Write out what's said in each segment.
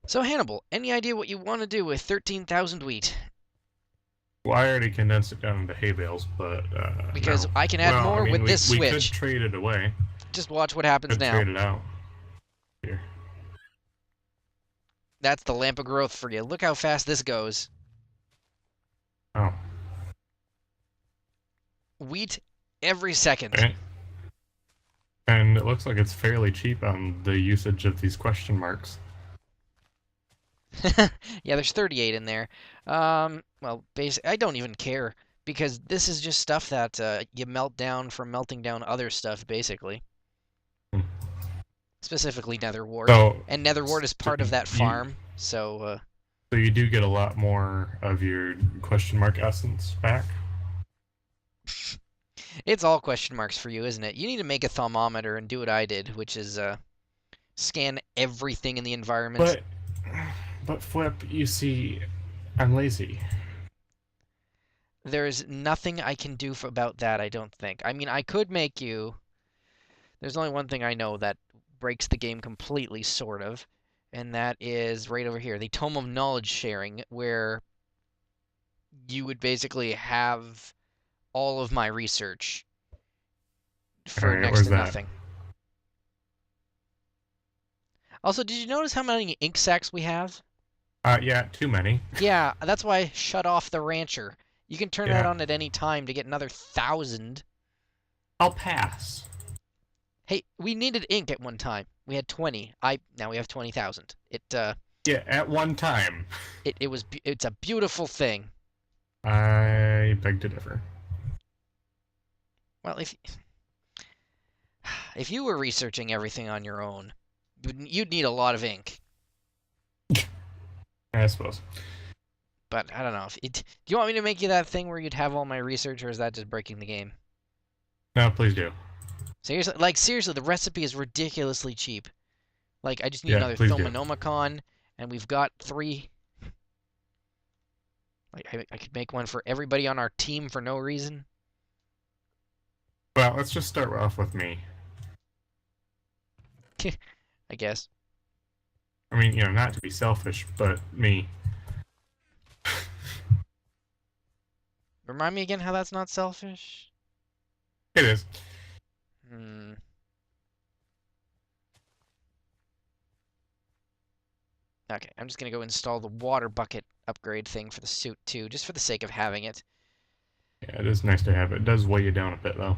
So Hannibal, any idea what you want to do with 13,000 wheat? Well, I already condensed it down into hay bales, but Because no. I can add Well, I more mean, with we this we could switch. trade it away. Just watch what happens Could now. trade it out here. That's the lamp of growth for you. Look how fast this goes. Oh, Wheat every second. okay. And it looks like it's fairly cheap on the usage of these question marks. Yeah, there's 38 in there. Well, I don't even care because this is just stuff that you melt down from melting down other stuff, basically. Hmm. Specifically nether wart. So, And nether wart is so part of that you farm, so so you do get a lot more of your question mark essence back. it's all question marks for you, isn't it? You need to make a thermometer and do what I did, which is scan everything in the environment. But but Flip, you see, I'm lazy. There's nothing I can do about that, I don't think. I mean, I could make you. There's only one thing I know that breaks the game completely, sort of, and that is right over here, the Tome of Knowledge sharing, where you would basically have all of my research All for right, next where's to that? nothing. Also, did you notice how many ink sacs we have? Yeah, too many. Yeah, that's why I shut off the rancher. You can turn that Yeah, on at any time to get another 1,000. I'll pass. Hey, we needed ink at one time. We had 20. Now we have 20,000. Yeah, at one time. It's a beautiful thing. I beg to differ. Well, if you were researching everything on your own, you'd need a lot of ink. I suppose. But I don't know. Do you want me to make you that thing where you'd have all my research, or is that just breaking the game? No, please do. Seriously, the recipe is ridiculously cheap. Like, I just need Yeah, another please do. Thomanomicon, and we've got 3. Like, I could make one for everybody on our team for no reason. Well, let's just start off with me. I guess. I mean, not to be selfish, but me. Remind me again how that's not selfish? It is. Hmm. Okay, I'm just gonna go install the water bucket upgrade thing for the suit too, just for the sake of having it. Yeah, it is nice to have it. It does weigh you down a bit, though.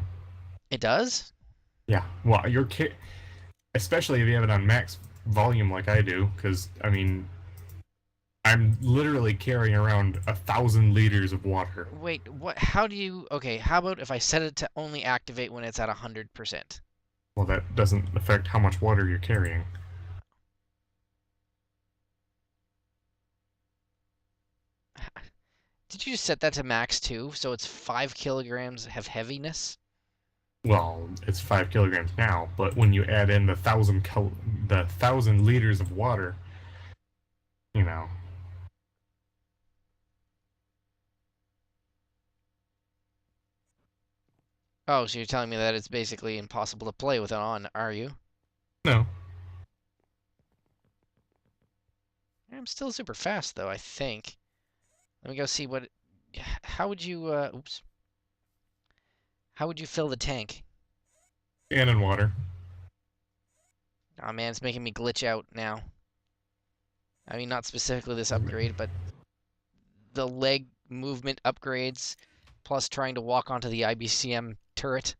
It does? Yeah. Well, especially if you have it on max volume like I do, because I mean, I'm literally carrying around 1,000 liters of water. Wait, what? How do you? Okay, how about if I set it to only activate when it's at 100%? Well, that doesn't affect how much water you're carrying. Did you just set that to max too, so it's 5 kilograms of heaviness? Well, it's 5 kilograms now, but when you add in the 1,000 liters of water, you know, Oh, so you're telling me that it's basically impossible to play with it on, are you? no. I'm still super fast though, I think. Let me go see what. How would you? Oops. How would you fill the tank? And in water. Oh man, it's making me glitch out now. I mean, not specifically this upgrade, but the leg movement upgrades, plus trying to walk onto the IBCM turret.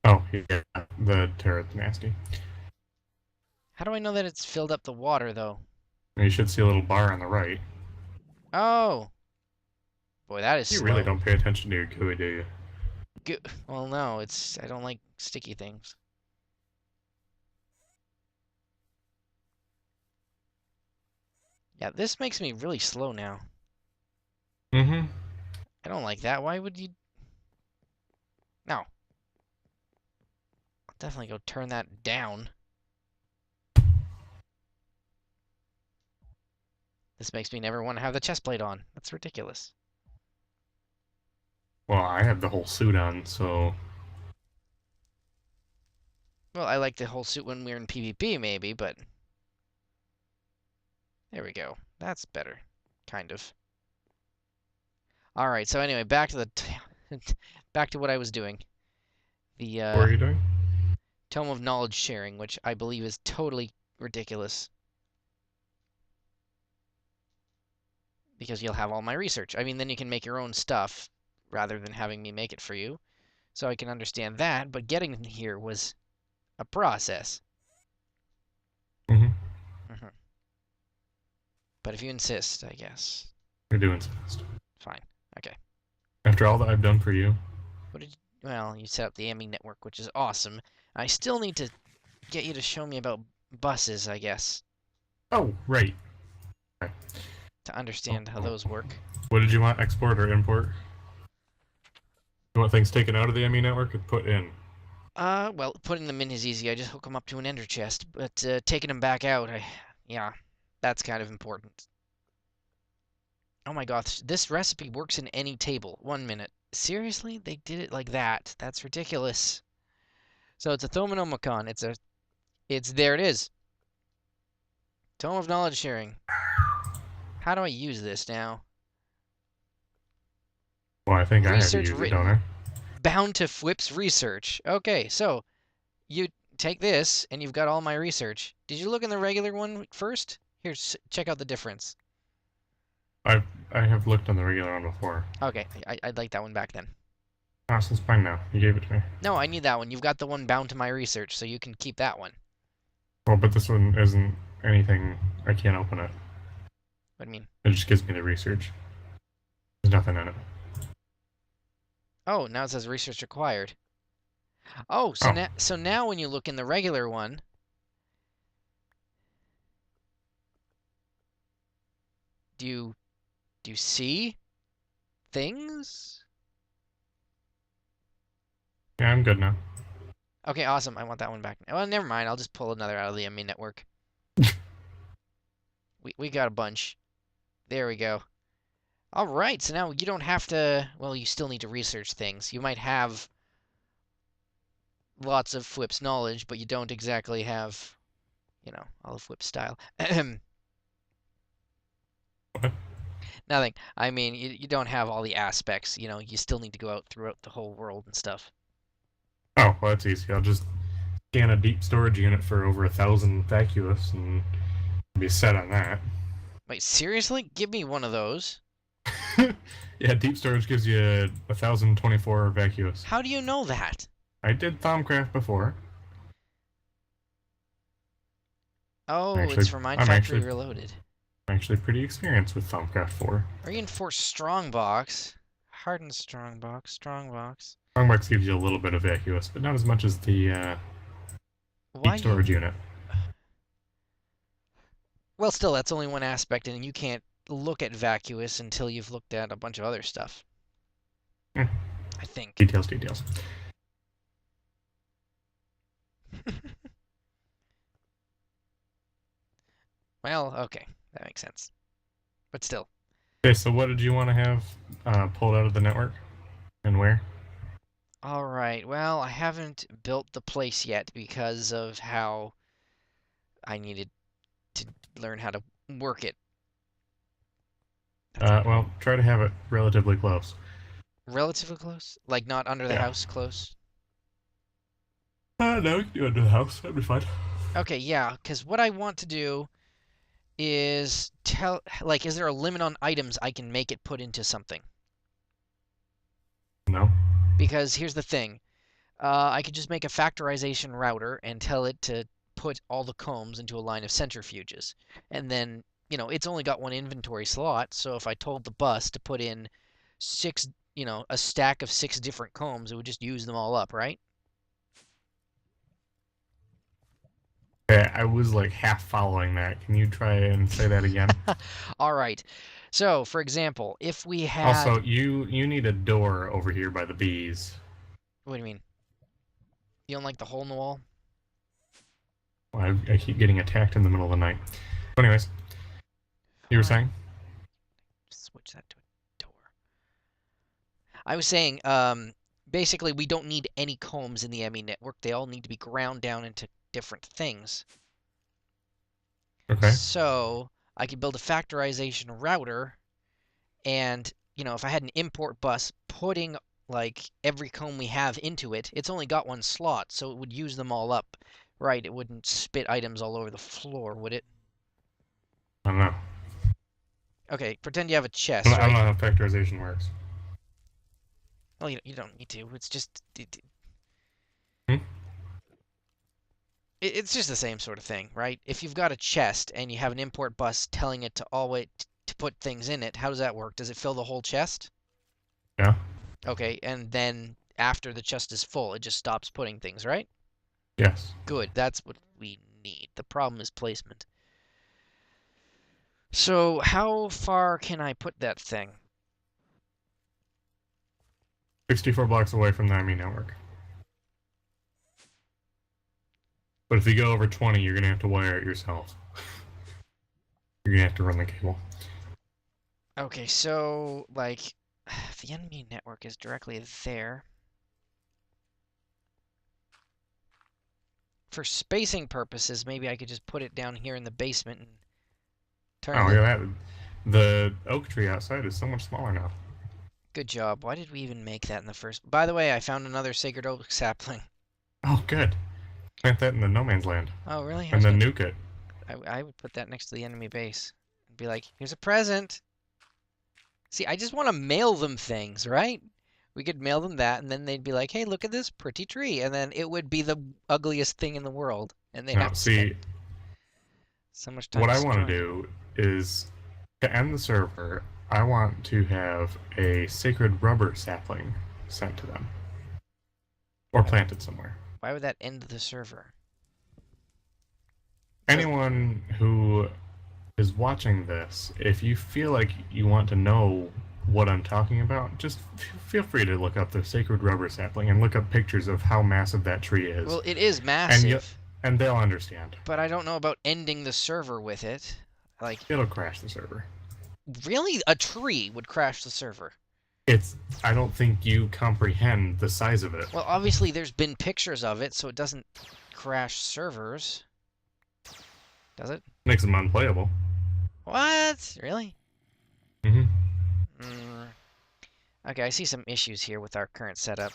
Oh, yeah, the turret's nasty. How do I know that it's filled up the water though? You should see a little bar on the right. Oh, boy, that is You really slow. don't pay attention to your GUI, do you? Well, no, I don't like sticky things. Yeah, this makes me really slow now. Mm-hmm. I don't like that. Why would you? No, I'll definitely go turn that down. This makes me never want to have the chest plate on. That's ridiculous. Well, I have the whole suit on, so Well, I like the whole suit when we're in PvP, maybe, but There we go. That's better. Kind of. All right, so anyway, back to back to what I was doing. The What are you doing? Tome of Knowledge sharing, which I believe is totally ridiculous because you'll have all my research. I mean, then you can make your own stuff rather than having me make it for you. So I can understand that, but getting here was a process. Mm-hmm. Hmm. But if you insist, I guess. You're doing fast. Fine. Okay. After all that I've done for you. What did you, well, you set up the ME network, which is awesome. I still need to get you to show me about buses, I guess, Oh, right. Okay. to understand how those work. What did you want? Export or import? You want things taken out of the ME network or put in? Well, putting them in is easy. I just hook them up to an ender chest, but taking them back out, yeah, that's kind of important. Oh my gosh, this recipe works in any table. 1 minute. Seriously? They did it like that. That's ridiculous. So it's a Thominomicon. There it is. Tome of Knowledge Sharing. How do I use this now? Well, I think I have to Research use it, don't I? written. Bound to Fwip's research. Okay, so you take this and you've got all my research. Did you look in the regular one first? Here, check out the difference. I have looked on the regular one before. Okay, I'd like that one back then. Oh, so it's fine now. You gave it to me. No, I need that one. You've got the one bound to my research, so you can keep that one. Well, but this one isn't anything. I can't open it. What do you mean? It just gives me the research. There's nothing in it. Oh, now it says research required. Oh, Oh. so now when you look in the regular one, do you see things? Yeah, I'm good now. Okay, awesome. I want that one back. Well, never mind. I'll just pull another out of the ME network. We got a bunch. There we go. All right, so now you don't have to, well, you still need to research things. You might have lots of Fwip's knowledge, but you don't exactly have, all of Fwip's style. What? Nothing. I mean, you don't have all the aspects, you still need to go out throughout the whole world and stuff. Oh, well, that's easy. I'll just scan a deep storage unit for over 1,000 vacuous and be set on that. Wait, seriously? Give me one of those. Yeah, deep storage gives you 1,024 vacuous. How do you know that? I did BlitzKraft before. Oh, Actually, it's for Mine I'm Factory actually Reloaded. I'm actually pretty experienced with BlitzKraft 4. Reinforced Strongbox. Hardened Strongbox. Strongbox. Strongbox gives you a little bit of vacuous, but not as much as the deep storage unit. Well, still, that's only one aspect, and you can't look at vacuous until you've looked at a bunch of other stuff. Hmm. I think. Details. Well, okay. That makes sense. But still. Okay, so what did you want to have pulled out of the network? And where? All right. Well, I haven't built the place yet because of how I needed to learn how to work it. Well, try to have it relatively close. Relatively close? Like not under the house close? No, you can do it under the house. That'd be fine. Okay, yeah, because what I want to do is is there a limit on items I can make it put into something? No. Because here's the thing. I could just make a factorization router and tell it to put all the combs into a line of centrifuges. And then, it's only got one inventory slot, so if I told the bus to put in a stack of 6 different combs, it would just use them all up, right? Okay, I was like half following that. Can you try and say that again? All right. So, for example, if we had... Also, you need a door over here by the bees. What do you mean? You don't like the hole in the wall? Well, I keep getting attacked in the middle of the night. But anyways, you were saying? Switch that to a door. I was saying, basically, we don't need any combs in the ME network. They all need to be ground down into different things. Okay. So I could build a factorization router, and, if I had an import bus putting like every comb we have into it, it's only got one slot, so it would use them all up, right? It wouldn't spit items all over the floor, would it? I don't know. Okay, pretend you have a I chest, don't, I don't right? know how factorization works. Well, you don't need to. It's just Hmm? it's just the same sort of thing, right? If you've got a chest and you have an import bus telling it to always to put things in it, how does that work? Does it fill the whole chest? Yeah. Okay, and then after the chest is full, it just stops putting things, right? Yes. Good, that's what we need. The problem is placement. So how far can I put that thing? 64 blocks away from the ME network. But if you go over 20, you're gonna have to wire it yourself. You're gonna have to run the cable. Okay, so like the enemy network is directly there. For spacing purposes, maybe I could just put it down here in the basement and turn Oh, the... look at that. The oak tree outside is so much smaller now. Good job. Why did we even make that in the first... By the way, I found another sacred oak sapling. Oh, good. Plant that in the no man's land. Oh, really? I And was then gonna... nuke it. I would put that next to the enemy base. And be like, here's a present. See, I just want to mail them things, right? We could mail them that, and then they'd be like, hey, look at this pretty tree. And then it would be the ugliest thing in the world. And they'd Now, have to see, spend so much time what I want to destroying it. do is to end the server, I want to have a sacred rubber sapling sent to them. Or Why, planted somewhere. why would that end the server? Does, Anyone who is watching this, if you feel like you want to know what I'm talking about, just feel free to look up the sacred rubber sapling and look up pictures of how massive that tree is, well, it is and you massive, and they'll understand. but I don't know about ending the server with it. Like, It'll crash the server. really? A tree would crash the server. It's. I don't think you comprehend the size of it. Well, obviously there's been pictures of it, so it doesn't crash servers. Does it? Makes them unplayable. What? Really? Mm-hmm. Mm. Okay, I see some issues here with our current setup.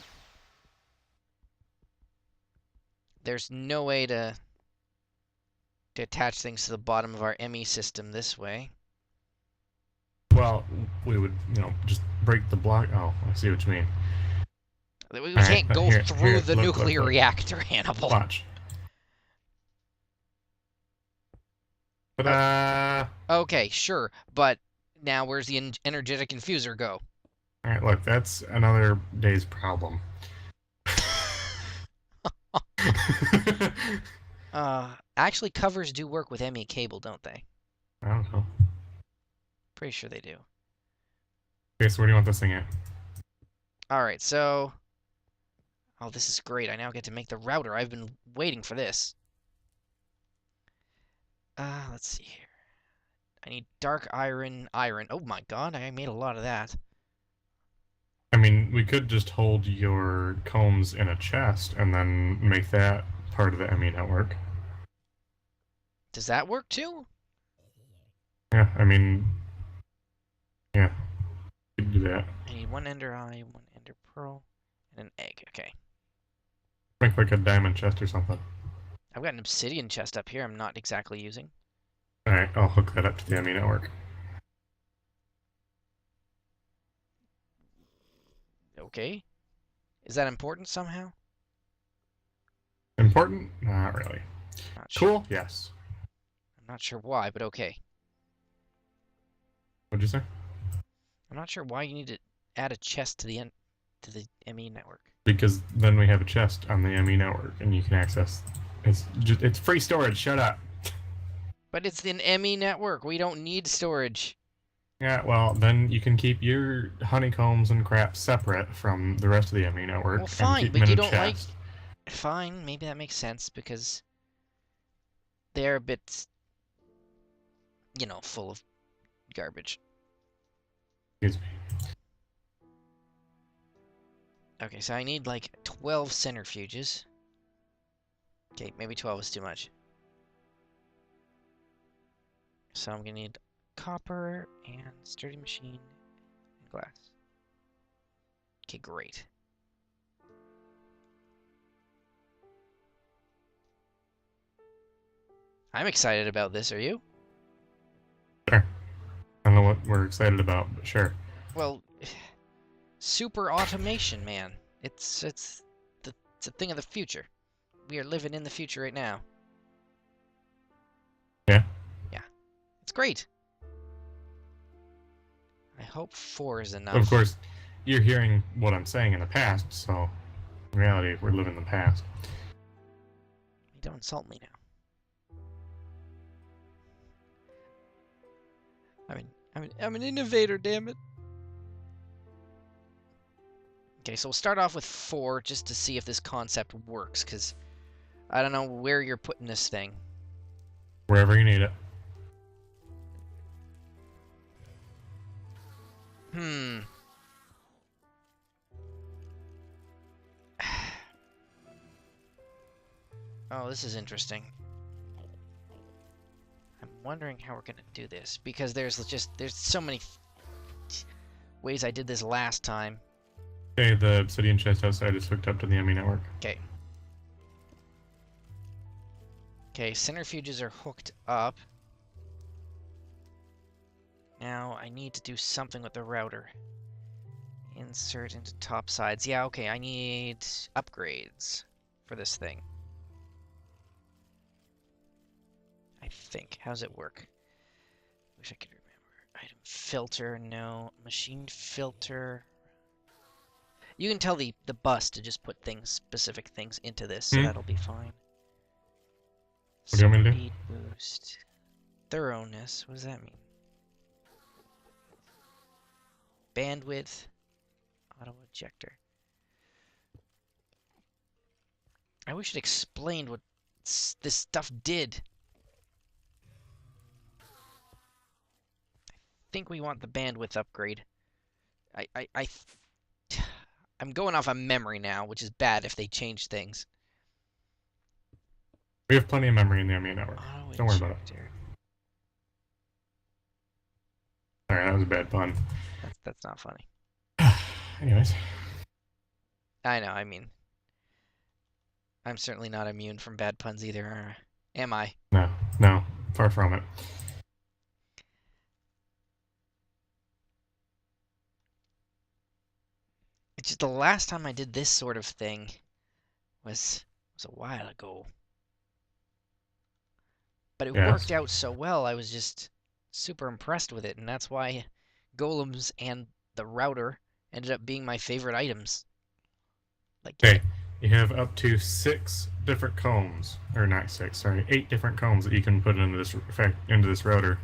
There's no way to attach things to the bottom of our ME system this way. Well, we would, just break the block. Oh, I see what you mean. We All right, can't go here, through the look, nuclear look. reactor, Hannibal. Watch. Ta-da! Okay, sure, but now where's the energetic infuser go? All right, look, that's another day's problem. Actually, covers do work with ME cable, don't they? I don't know. Pretty sure they do. Okay, so where do you want this thing at? Alright, so... Oh, this is great. I now get to make the router. I've been waiting for this. Let's see here. I need dark iron. Oh my god, I made a lot of that. I mean, we could just hold your combs in a chest and then make that part of the ME network. Does that work too? Yeah, I mean, yeah, we could do that. I need one ender eye, one ender pearl, and an egg. Okay. Make like a diamond chest or something. I've got an obsidian chest up here I'm not exactly using. Alright, I'll hook that up to the ME network. Okay. Is that important somehow? Important? Not really. Not sure. Cool? Yes. I'm not sure why, but okay. What'd you say? I'm not sure why you need to add a chest to the ME network. Because then we have a chest on the ME network and you can access. It's free storage. Shut up. But it's an ME network. We don't need storage. Yeah, well, then you can keep your honeycombs and crap separate from the rest of the ME network. Well, and fine, keep them but in you a don't like... chest. Fine, maybe that makes sense because they're a bit, full of garbage. Excuse me. Okay, so I need like 12 centrifuges. Okay, maybe 12 is too much. So I'm gonna need copper and sturdy machine and glass. Okay, great. I'm excited about this, are you? Sure. I don't know what we're excited about, but sure. Well, super automation, man. It's a thing of the future. We are living in the future right now. Yeah. Yeah, it's great. I hope 4 is Of enough. course, you're hearing what I'm saying in the past, so in reality, we're living in the past. Don't insult me now. I'm an innovator, damn it. Okay, so we'll start off with 4 just to see if this concept works, because I don't know where you're putting this thing. Wherever you need it. Hmm. Oh, this is interesting. I'm wondering how we're gonna do this, because there's so many ways I did this last time. Okay, the obsidian chest outside is hooked up to the ME network. Okay. Okay, centrifuges are hooked up. Now I need to do something with the router. Insert into top sides. Yeah, okay, I need upgrades for this thing. I think. How's it work? Wish I could remember. Item filter, no. Machine filter. You can tell the bus to just put specific things into this, so that'll be fine. What do you want me to do? Speed boost. Thoroughness. What does that mean? Bandwidth. Auto ejector. I wish it explained what this stuff did. I think we want the bandwidth upgrade. I'm going off of memory now, which is bad if they change things. We have plenty of memory in the ME network. Auto Don't worry about it. ejector. Sorry, that was a bad pun. That's not funny. Anyways. I know, I mean, I'm certainly not immune from bad puns either, am I? No, far from it. It's just the last time I did this sort of thing was a while ago. But it worked out so well, I was just super impressed with it, and that's why golems and the router ended up being my favorite items. Like, okay, you have up to 6 different combs, or not 6, sorry, 8 different combs that you can put into this router.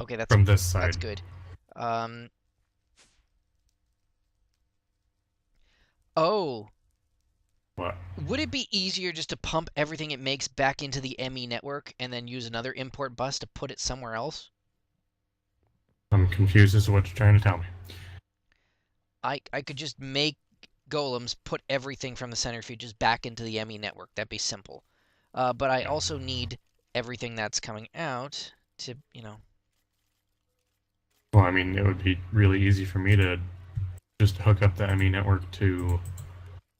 Okay, that's from this side. That's good. Oh. What? Would it be easier just to pump everything it makes back into the ME network and then use another import bus to put it somewhere else? I'm confused as to what you're trying to tell me. I could just make golems put everything from the centrifuges back into the ME network. That'd be simple. But I also need everything that's coming out to, Well, I mean, it would be really easy for me to just hook up the ME network to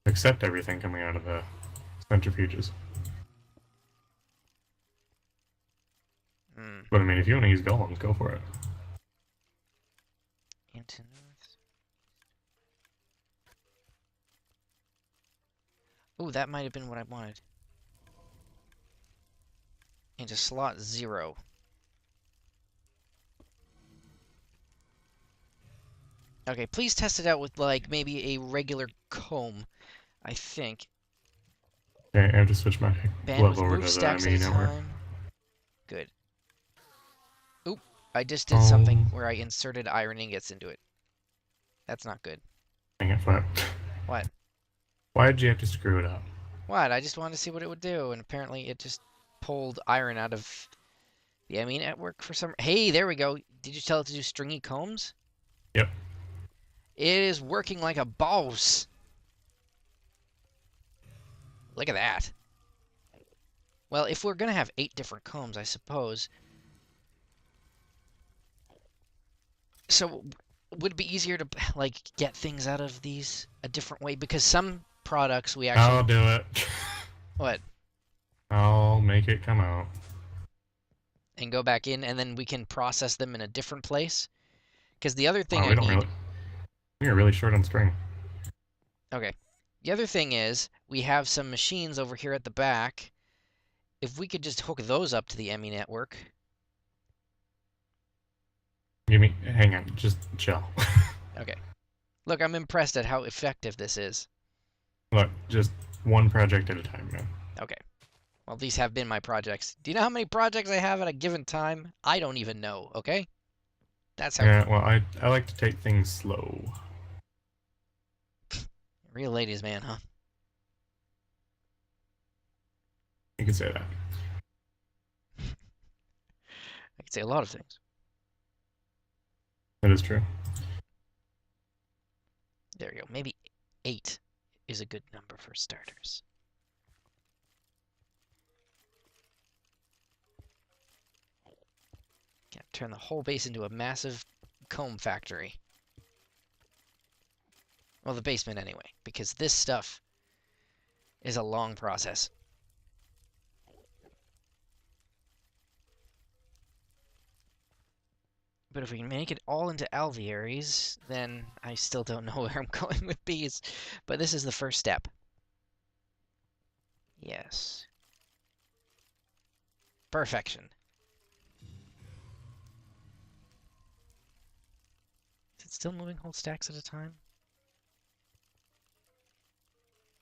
accept everything coming out of the centrifuges. But I mean, if you want to use golems, go for it. Into north. Oh, that might have been what I wanted. Into slot 0. Okay, please test it out with, like, maybe a regular comb, I think. Okay, I have to switch my glove over to the ME network. Good. Oop, I just did something where I inserted iron ingots into it. That's not good. Dang it, Flip. What? Why did you have to screw it up? What? I just wanted to see what it would do, and apparently it just pulled iron out of the ME network for some... Hey, there we go. Did you tell it to do stringy combs? Yep. It is working like a boss. Look at that. Well, if we're going to have 8 different combs, I suppose So would it be easier to like get things out of these a different way? Because some products we I'll actually do it. what I'll make it come out. and go back in and then we can process them in a different place. Because the other thing Wow, I we don't need, really. We're really short on string. okay, the other thing is we have some machines over here at the back. If we could just hook those up to the ME network. Give me. Hang on. Just chill. Okay. Look, I'm impressed at how effective this is. Look, just one project at a time, man. Okay. Well, these have been my projects. Do you know how many projects I have at a given time? I don't even know, okay? That's how Yeah. Well, I like to take things slow. real ladies man, huh? You can say that. I could say a lot of things. That is true. There we go. Maybe 8 is a good number for starters. Gonna turn the whole base into a massive comb factory. Well, the basement anyway, because this stuff is a long process. But if we can make it all into alvearies, then I still don't know where I'm going with bees. But this is the first step. Yes. Perfection. Is it still moving whole stacks at a time?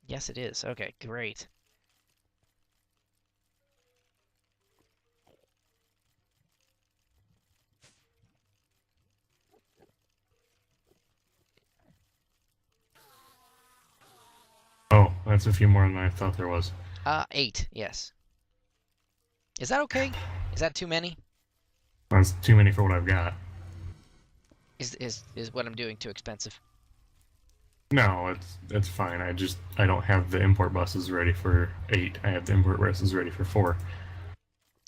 Yes, it is. Okay, great. Oh, that's a few more than I thought there was. 8, yes. Is that okay? Is that too many? That's too many for what I've got. Is what I'm doing too expensive? No, it's fine. I don't have the import buses ready for 8. I have the import buses ready for 4.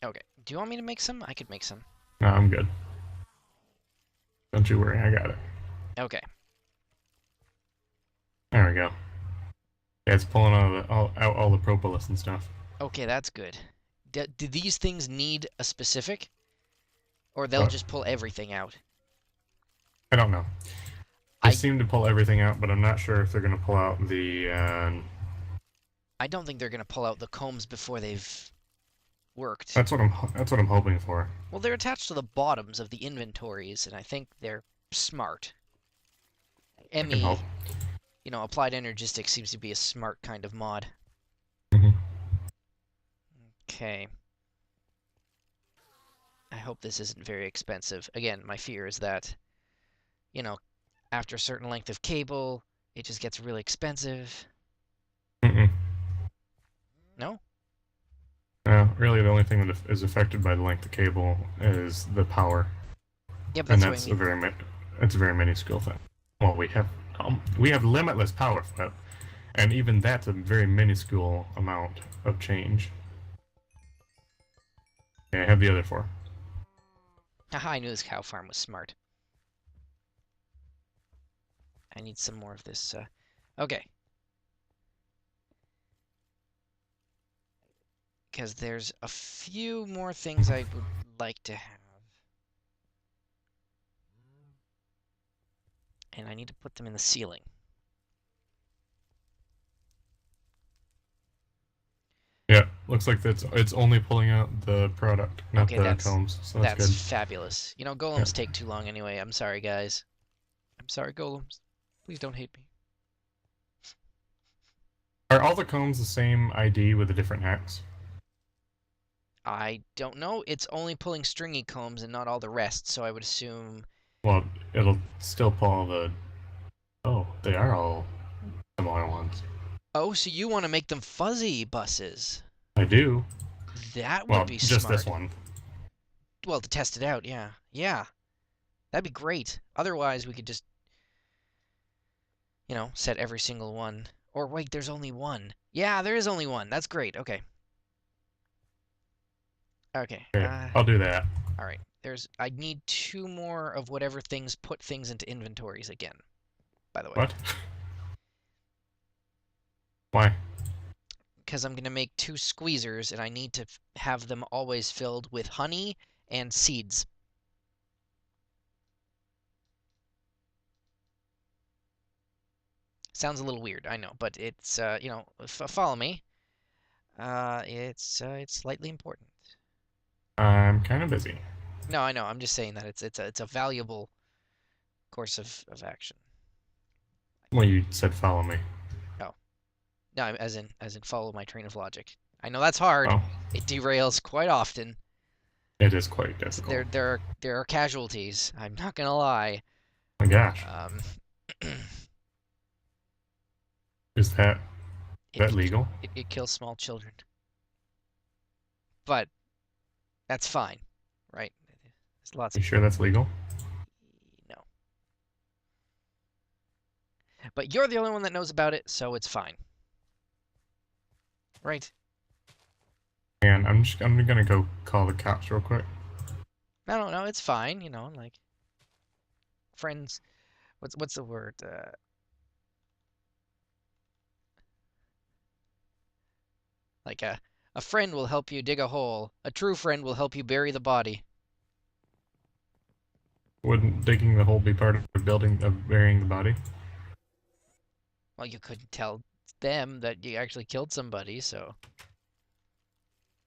Okay. Do you want me to make some? I could make some. No, I'm good. Don't you worry, I got it. Okay. There we go. Yeah, it's pulling out all the propolis and stuff. Okay, that's good. Do these things need a specific? Or they'll But just pull everything out? I don't know. They I seem to pull everything out, but I'm not sure if they're going to pull out the. I don't think they're gonna pull out the combs before they've worked. That's what I'm hoping for. Well, they're attached to the bottoms of the inventories, and I think they're smart. I can hope. ME, applied energistics seems to be a smart kind of mod. Hmm. Okay. I hope this isn't very expensive. Again, my fear is that, after a certain length of cable, it just gets really expensive. Mm-mm. No? Really, the only thing that is affected by the length of cable is the power, Yeah, but and that's what I that's mean. a very minuscule thing. Well, we have limitless power flip, and even that's a very minuscule amount of change. Yeah, I have the other 4. Haha, I knew this cow farm was smart. I need some more of this. Okay. Because there's a few more things I would like to have. And I need to put them in the ceiling. Yeah, looks like it's only pulling out the product, not Okay, the that's combs, so that's that's good. fabulous. Yeah. Golems take too long anyway. I'm sorry, guys. I'm sorry, golems. Please don't hate me. Are all the combs the same ID with a different hex? I don't know. It's only pulling stringy combs and not all the rest, so I would assume. Well, it'll still pull all the. Oh, they are all similar ones. Oh, so you want to make them fuzzy buses? I do. That would Well, be just this smart. one. Well, to test it out, yeah. Yeah, that'd be great. Otherwise, we could just, set every single one. Or wait, there's only one. Yeah, there is only one. That's great. Okay. Okay. Okay, I'll do that. All right. I need 2 more of whatever things put things into inventories again, by the way. What? Why? Because I'm going to make 2 squeezers, and I need to have them always filled with honey and seeds. Sounds a little weird, I know, but it's, follow me. It's slightly important. I'm kind of busy. No, I know. I'm just saying that it's a valuable course of action. Well, you said follow me. Oh, no, as in follow my train of logic. I know that's hard. Oh, It derails quite often. it is quite So difficult. there are casualties. I'm not gonna lie. My gosh, Um, is that it that can legal? it kills small children, but that's fine, right? There's lots You of sure that's legal? no, but you're the only one that knows about it, so it's fine, right? And I'm gonna go call the cops real quick. No, it's fine. Like friends. What's the word? Like a friend will help you dig a hole. A true friend will help you bury the body. Wouldn't digging the hole be part of burying the body? Well, you couldn't tell them that you actually killed somebody, so.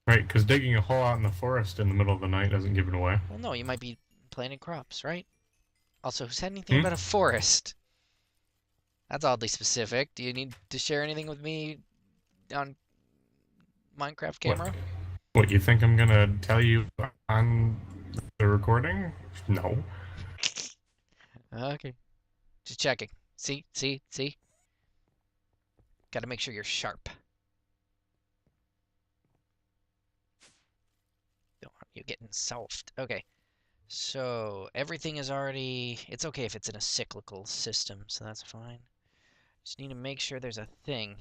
Right, because digging a hole out in the forest in the middle of the night doesn't give it away. Well, no, you might be planting crops, right? Also, who said anything Hmm? about a forest? That's oddly specific. Do you need to share anything with me on Minecraft What? camera? What, you think I'm gonna tell you on the recording? No. Okay, just checking. See? Gotta make sure you're sharp. Don't want you getting soft. Okay. So everything is already, it's okay if it's in a cyclical system, so that's fine. Just need to make sure there's a thing.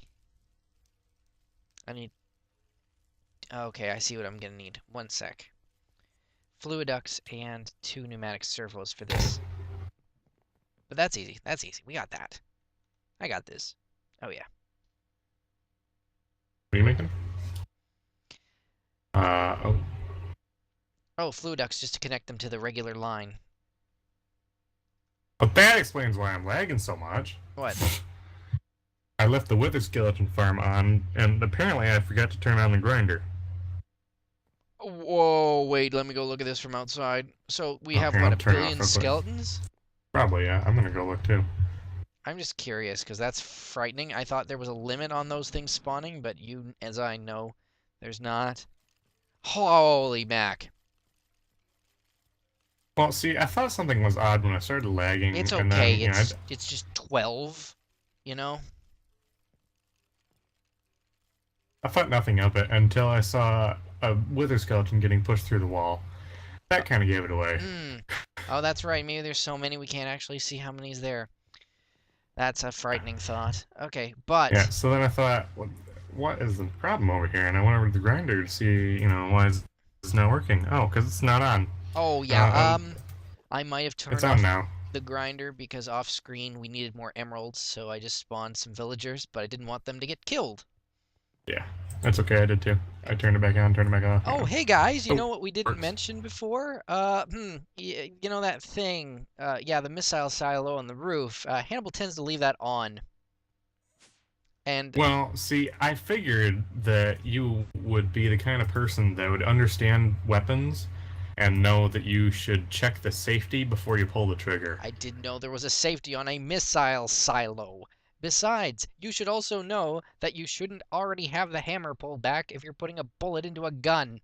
I need, okay, I see what I'm gonna need. One sec. Fluid ducts and 2 pneumatic servos for this. But that's easy. That's easy. We got that. I got this. Oh yeah. What are you making? Oh. Oh, fluid ducts just to connect them to the regular line. But that explains why I'm lagging so much. What? I left the wither skeleton farm on, and apparently I forgot to turn on the grinder. Whoa, wait, let me go look at this from outside. So we Oh, have, here, what, I'll a turn it off billion real quick. skeletons? Probably, yeah. I'm gonna go look too. I'm just curious, because that's frightening. I thought there was a limit on those things spawning, but as I know, there's not. Holy mac. Well, see, I thought something was odd when I started It's lagging, and okay. then, It's just 12, you know? I thought nothing of it until I saw a wither skeleton getting pushed through the wall. That kind of gave it away. Hmm. Oh, that's right. Maybe there's so many we can't actually see how many's there. That's a frightening thought. Okay, Yeah, but so then I thought, what is the problem over here? And I went over to the grinder to see, why is it's not working? Oh, because it's not on. oh Uh, yeah, um, I might have it's turned on off now. the grinder because off screen we needed more emeralds, so I just spawned some villagers, but I didn't want them to get killed. Yeah, that's okay. I did too. I turned it back on, turned it back off. Oh, hey guys, you Oh, know what we didn't works. mention before? You know that thing, yeah, the missile silo on the roof. Hannibal tends to leave that on. And Well, see, I figured that you would be the kind of person that would understand weapons and know that you should check the safety before you pull the trigger. I didn't know there was a safety on a missile silo. Besides, you should also know that you shouldn't already have the hammer pulled back if you're putting a bullet into a gun.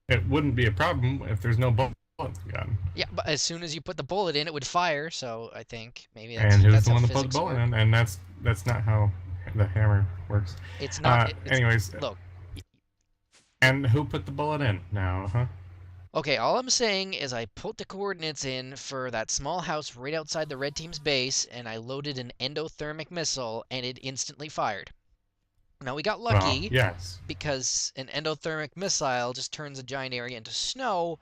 It wouldn't be a problem if there's no bullet in the gun. Yeah, but as soon as you put the bullet in, it would fire, so I think maybe And who's that's the how one that put the physics bullet work. in? And that's not how the hammer works. It's not, Anyways, look, and who put the bullet in now, huh? okay, all I'm saying is I put the coordinates in for that small house right outside the red team's base, and I loaded an endothermic missile, and it instantly fired. Now we got Well, lucky yes. because an endothermic missile just turns a giant area into snow,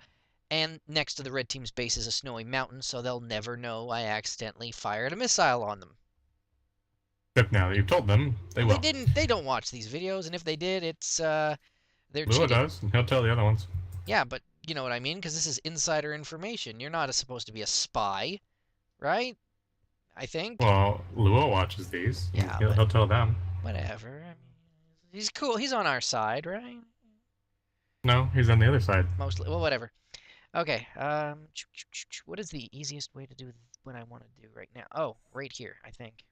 and next to the red team's base is a snowy mountain, so they'll never know I accidentally fired a missile on them. Except now that you've told them, they Well, they will. didn't. They don't watch these videos, and if they did, it's they're Lua cheating. does, and he'll tell the other ones. Yeah, but you know what I mean? Because this is insider information. You're not supposed to be a spy, right? I think. Well, Lua watches these. Yeah, He'll, but he'll tell them. whatever. I mean, he's cool. He's on our side, right? No, he's on the other side. Mostly. Well, whatever. Okay. What is the easiest way to do what I want to do right now? Oh, right here, I think.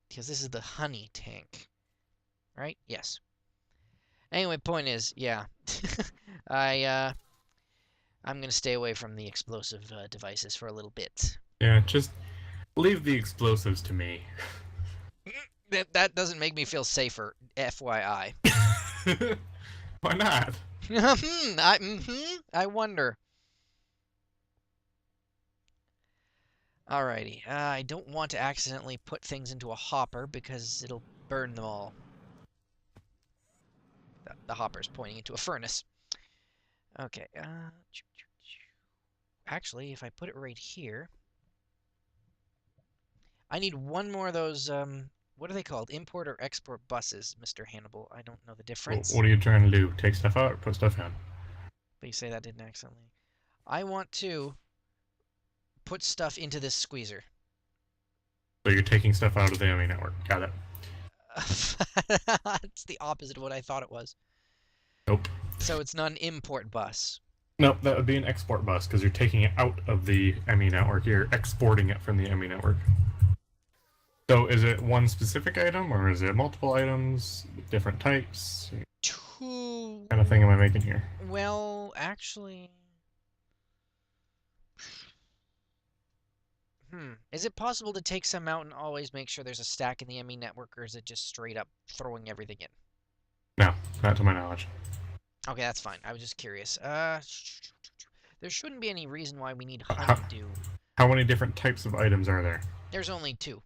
Because this is the honey tank, right? Yes. Anyway, point is, yeah, I I'm gonna stay away from the explosive devices for a little bit. Yeah, just leave the explosives to me. That doesn't make me feel safer, FYI. Why not? I wonder. Alrighty, I don't want to accidentally put things into a hopper because it'll burn them all. The hopper's pointing into a furnace. Okay, actually, if I put it right here, I need one more of those, what are they called? Import or export buses, Mr. Hannibal. I don't know the difference. What are you trying to do? Take stuff out or put stuff in? But you say that didn't accidentally. I want to put stuff into this squeezer. So you're taking stuff out of the enemy network. Got it. It's the opposite of what I thought it was. Nope. So it's not an import bus. Nope, that would be an export bus because you're taking it out of the ME network. You're exporting it from the ME network. So is it one specific item or is it multiple items, different types? Two. What kind of thing am I making here? Well, actually. Is it possible to take some out and always make sure there's a stack in the ME network, or is it just straight up throwing everything in? No, not to my knowledge. Okay, that's fine. I was just curious. There shouldn't be any reason why we need How, honeydew. how many different types of items are there? There's only two.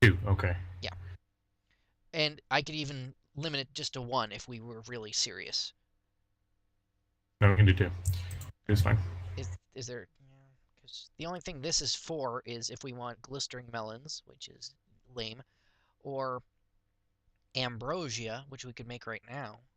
Two, okay. Yeah. And I could even limit it just to one if we were really serious. No, we can do two. Two's fine. Is there... Because the only thing this is for is if we want glistering melons, which is lame, or ambrosia, which we could make right now.